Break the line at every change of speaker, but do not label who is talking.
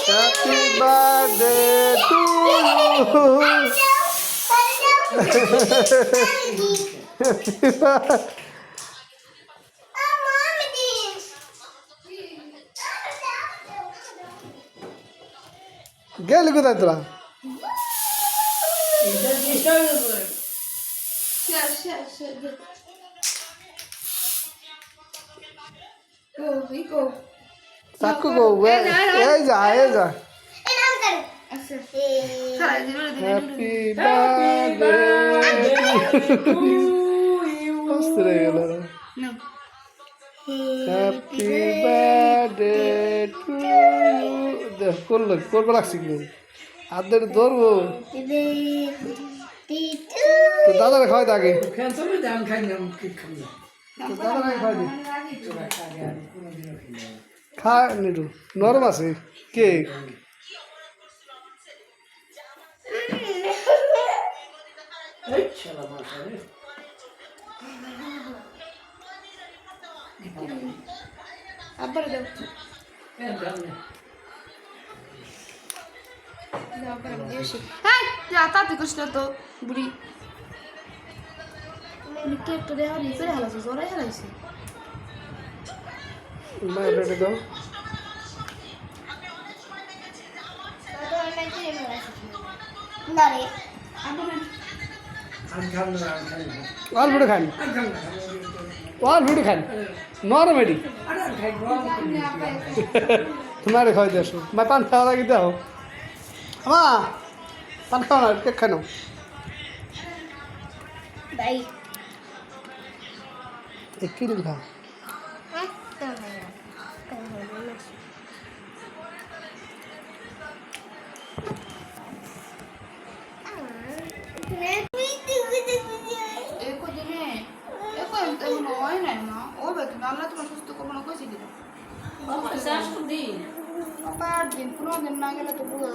Happy birthday to গেলি কোথায় তোরা? চাকু গো এই যা হ্যাপি বার্থডে হয়ে গেল হ্যাপি বার্থডে টু করলো করবো লাগছে কি হাত ধরে ধরবো তো দাদারা খাওয়াই আগে দাদারা খাওয়াই দি খা নিটু নরম আছে কেক
আবার দাও তাতে করিস না তো বুড়ি কেক তো দেওয়া নিয়ে ফেরে হালাইছে জোরাই হালাইছে
বাইরে দাও और वीडियो खान और वीडियो खान नॉर्मल मेडी तुम्हारे खाओ जैसो मैं पान खा रहा किधर हो हाँ पान खाओ ना क्या खाना
भाई
एक किलो खा
দিন 15 দিন না গেলে তো পুরো